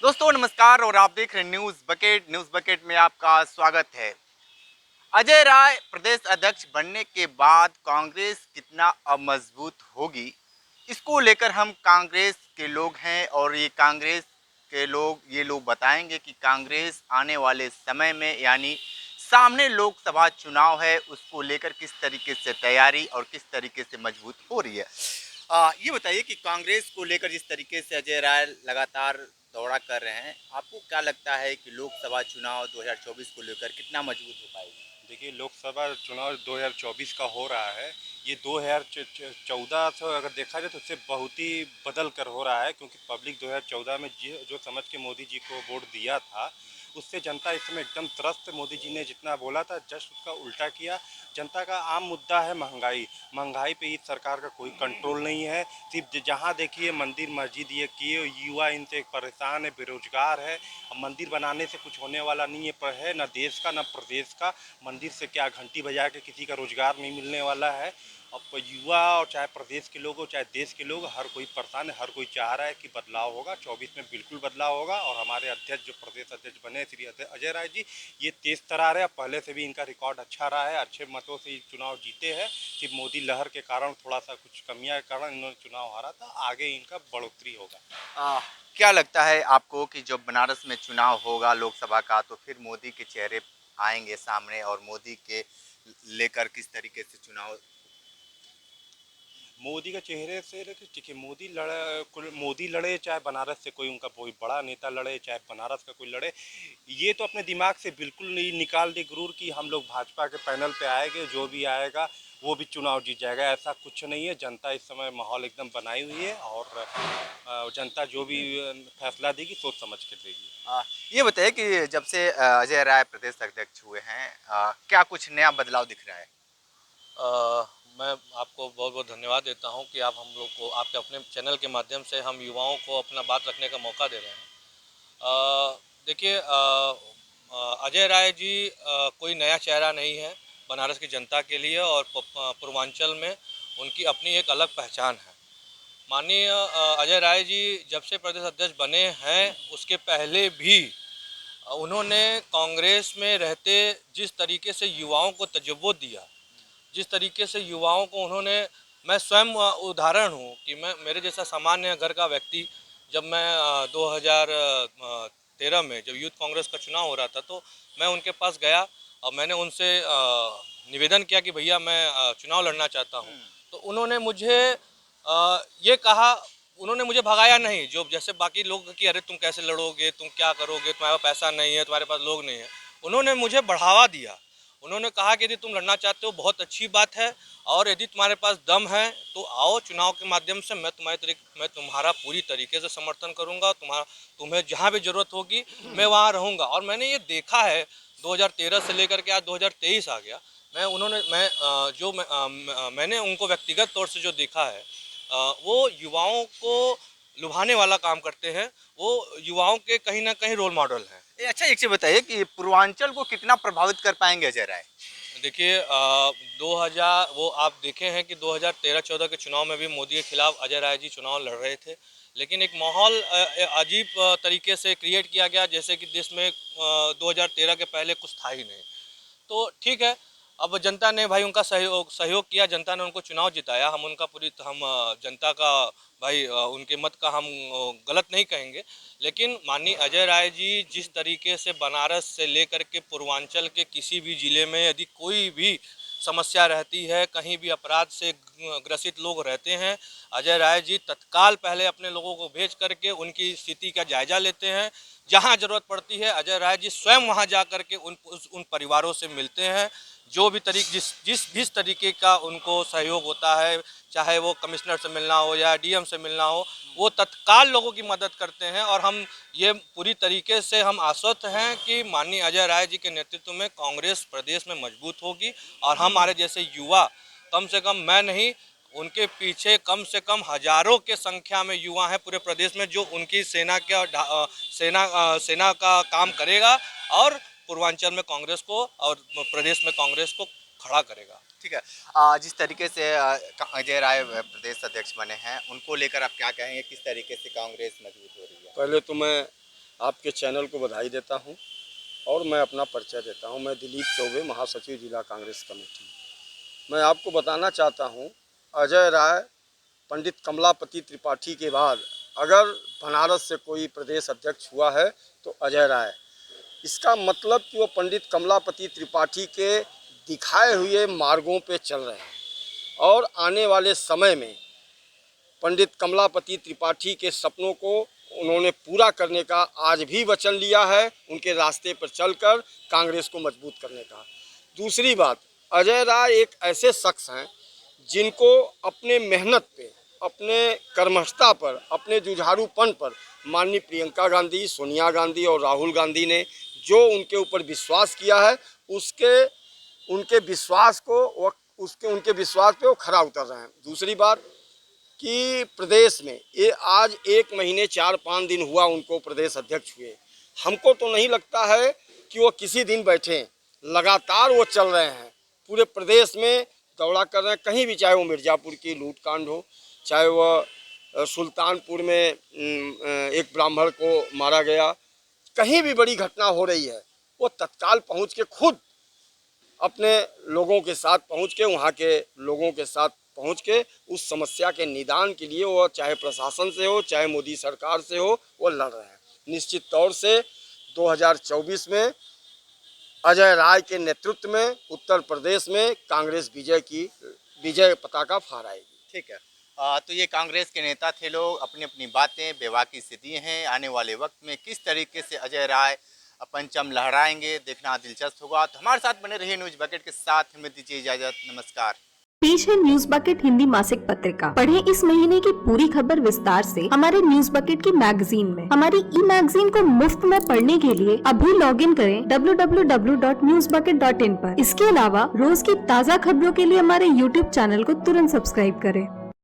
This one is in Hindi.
दोस्तों नमस्कार और आप देख रहे हैं न्यूज़ बकेट में आपका स्वागत है। अजय राय प्रदेश अध्यक्ष बनने के बाद कांग्रेस कितना अब मजबूत होगी, इसको लेकर हम कांग्रेस के लोग हैं और ये कांग्रेस के लोग बताएंगे कि कांग्रेस आने वाले समय में यानी सामने लोकसभा चुनाव है उसको लेकर किस तरीके से तैयारी और किस तरीके से मजबूत हो रही है। ये बताइए कि कांग्रेस को लेकर जिस तरीके से अजय राय लगातार दौरा कर रहे हैं, आपको क्या लगता है कि लोकसभा चुनाव 2024 को लेकर कितना मजबूत हो पाएगी? देखिए, लोकसभा चुनाव 2024 का हो रहा है। ये 2014 से अगर देखा जाए तो उससे बहुत ही बदल कर हो रहा है, क्योंकि पब्लिक 2014 में जो समझ के मोदी जी को वोट दिया था, उससे जनता इस समय एकदम त्रस्त। मोदी जी ने जितना बोला था जस्ट उसका उल्टा किया। जनता का आम मुद्दा है महंगाई। महंगाई पे इस सरकार का कोई कंट्रोल नहीं है। सिर्फ जहाँ देखिए मंदिर मस्जिद ये किए, युवा इनसे परेशान है, बेरोजगार है। अब मंदिर बनाने से कुछ होने वाला नहीं है न देश का न प्रदेश का। मंदिर से क्या घंटी बजा के किसी का रोजगार नहीं मिलने वाला है। अब युवा और चाहे प्रदेश के लोग हो चाहे देश के लोग, हर कोई परेशान है, हर कोई चाह रहा है कि बदलाव होगा। 24 में बिल्कुल बदलाव होगा। और हमारे अध्यक्ष जो प्रदेश अध्यक्ष बने श्री अजय राय जी, ये तेज तरार है। पहले से भी इनका रिकॉर्ड अच्छा रहा है, अच्छे मतों से चुनाव जीते हैं। सिर्फ मोदी लहर के कारण, थोड़ा सा कुछ कमियां के कारण इन्होंने चुनाव हारा था। आगे इनका बढ़ोतरी होगा। आ, क्या लगता है आपको कि जब बनारस में चुनाव होगा लोकसभा का तो फिर मोदी के चेहरे आएंगे सामने और मोदी के लेकर किस तरीके से चुनाव? मोदी के चेहरे से देखिए, मोदी लड़े चाहे बनारस से कोई उनका कोई बड़ा नेता लड़े, चाहे बनारस का कोई लड़े, ये तो अपने दिमाग से बिल्कुल नहीं निकाल दे गुरूर कि हम लोग भाजपा के पैनल पे आएंगे, जो भी आएगा वो भी चुनाव जीत जाएगा। ऐसा कुछ नहीं है। जनता इस समय माहौल एकदम बनाई हुई है और जनता जो भी फैसला देगी सोच समझ के देगी। ये बताइए कि जब से अजय राय प्रदेश अध्यक्ष हुए हैं, क्या कुछ नया बदलाव दिख रहा है? मैं आपको बहुत बहुत धन्यवाद देता हूं कि आप हम लोग को आपके अपने चैनल के माध्यम से हम युवाओं को अपना बात रखने का मौका दे रहे हैं। देखिए, अजय राय जी कोई नया चेहरा नहीं है बनारस की जनता के लिए, और पूर्वांचल में उनकी अपनी एक अलग पहचान है। माननीय अजय राय जी जब से प्रदेश अध्यक्ष बने हैं उसके पहले भी उन्होंने कांग्रेस में रहते जिस तरीके से युवाओं को तजुर्बा दिया, जिस तरीके से युवाओं को उन्होंने, मैं स्वयं उदाहरण हूँ कि मैं मेरे जैसा सामान्य घर का व्यक्ति, जब मैं 2013 में जब यूथ कांग्रेस का चुनाव हो रहा था तो मैं उनके पास गया और मैंने उनसे निवेदन किया कि भैया मैं चुनाव लड़ना चाहता हूँ। तो उन्होंने मुझे ये कहा, उन्होंने मुझे भगाया नहीं जो जैसे बाकी लोग कि अरे तुम कैसे लड़ोगे, तुम क्या करोगे, तुम्हारे पास पैसा नहीं है, तुम्हारे पास लोग नहीं है। उन्होंने मुझे बढ़ावा दिया। उन्होंने कहा कि यदि तुम लड़ना चाहते हो बहुत अच्छी बात है, और यदि तुम्हारे पास दम है तो आओ चुनाव के माध्यम से मैं तुम्हारा पूरी तरीके से समर्थन करूंगा। तुम्हें जहां भी जरूरत होगी मैं वहां रहूंगा। और मैंने ये देखा है 2013 से लेकर के आज 2023 आ गया। मैंने उनको व्यक्तिगत तौर से जो देखा है, वो युवाओं को लुभाने वाला काम करते हैं। वो युवाओं के कहीं ना कहीं रोल मॉडल हैं। अच्छा, एक चीज बताइए कि पूर्वांचल को कितना प्रभावित कर पाएंगे अजय राय? देखिए, 2000 वो आप देखे हैं कि 2013-14 के चुनाव में भी मोदी के खिलाफ अजय राय जी चुनाव लड़ रहे थे, लेकिन एक माहौल अजीब तरीके से क्रिएट किया गया जैसे कि देश में 2013 के पहले कुछ था ही नहीं। तो ठीक है, अब जनता ने भाई उनका सहयोग किया, जनता ने उनको चुनाव जिताया। हम जनता का भाई उनके मत का हम गलत नहीं कहेंगे। लेकिन माननीय अजय राय जी जिस तरीके से बनारस से लेकर के पूर्वांचल के किसी भी ज़िले में यदि कोई भी समस्या रहती है, कहीं भी अपराध से ग्रसित लोग रहते हैं, अजय राय जी तत्काल पहले अपने लोगों को भेज करके उनकी स्थिति का जायजा लेते हैं। जहां जरूरत पड़ती है अजय राय जी स्वयं वहां जा करके उन परिवारों से मिलते हैं। जो भी जिस तरीके का उनको सहयोग होता है, चाहे वो कमिश्नर से मिलना हो या डीएम से मिलना हो, वो तत्काल लोगों की मदद करते हैं। और हम ये पूरी तरीके से हम आश्वस्त हैं कि माननीय अजय राय जी के नेतृत्व में कांग्रेस प्रदेश में मजबूत होगी। और हमारे जैसे युवा, कम से कम मैं नहीं, उनके पीछे कम से कम हजारों के संख्या में युवा हैं पूरे प्रदेश में, जो उनकी सेना का काम करेगा और पूर्वांचल में कांग्रेस को और प्रदेश में कांग्रेस को खड़ा करेगा। ठीक है। जिस तरीके से अजय राय प्रदेश अध्यक्ष बने हैं उनको लेकर आप क्या कहेंगे, किस तरीके से कांग्रेस मजबूत हो रही है? पहले तो मैं आपके चैनल को बधाई देता हूं और मैं अपना परिचय देता हूं। मैं दिलीप चौबे, महासचिव जिला कांग्रेस कमेटी। मैं आपको बताना चाहता हूं, अजय राय, पंडित कमलापति त्रिपाठी के बाद अगर बनारस से कोई प्रदेश अध्यक्ष हुआ है तो अजय राय। इसका मतलब कि वो पंडित कमलापति त्रिपाठी के दिखाए हुए मार्गों पे चल रहे हैं और आने वाले समय में पंडित कमलापति त्रिपाठी के सपनों को उन्होंने पूरा करने का आज भी वचन लिया है, उनके रास्ते पर चलकर कांग्रेस को मजबूत करने का। दूसरी बात, अजय राय एक ऐसे शख्स हैं जिनको अपने मेहनत पे, अपने कर्मठता पर, अपने जुझारूपन पर माननीय प्रियंका गांधी, सोनिया गांधी और राहुल गांधी ने जो उनके ऊपर विश्वास किया है, उनके विश्वास पे वो खरा उतर रहे हैं। दूसरी बात कि प्रदेश में ये आज 1 महीने 4-5 दिन हुआ उनको प्रदेश अध्यक्ष हुए। हमको तो नहीं लगता है कि वो किसी दिन बैठे, लगातार वो चल रहे हैं, पूरे प्रदेश में दौड़ा कर रहे हैं। कहीं भी, चाहे वो मिर्ज़ापुर की लूटकांड हो, चाहे वह सुल्तानपुर में एक ब्राह्मण को मारा गया, कहीं भी बड़ी घटना हो रही है, वो तत्काल पहुंच के खुद अपने लोगों के साथ पहुंच के, वहाँ के लोगों के साथ पहुंच के उस समस्या के निदान के लिए, वो चाहे प्रशासन से हो, चाहे मोदी सरकार से हो, वो लड़ रहे हैं। निश्चित तौर से 2024 में अजय राय के नेतृत्व में उत्तर प्रदेश में कांग्रेस विजय पताका फहराएगी। ठीक है। तो ये कांग्रेस के नेता थे लोग, अपनी अपनी बातें, बेबाकी से दिए हैं। आने वाले वक्त में किस तरीके से अजय राय पंचम लहराएंगे, देखना दिलचस्प होगा। तो हमारे साथ बने रहिए न्यूज बकेट के साथ। हमें दीजिए इजाजत, नमस्कार। पेश है न्यूज बकेट हिंदी मासिक पत्रिका। पढ़ें इस महीने की पूरी खबर विस्तार से हमारे न्यूज बकेट की मैगजीन में। हमारी ई मैगजीन को मुफ्त में पढ़ने के लिए अभी लॉगिन करें www.newsbucket.in पर। इसके अलावा रोज की ताज़ा खबरों के लिए हमारे YouTube चैनल को तुरंत सब्सक्राइब करें।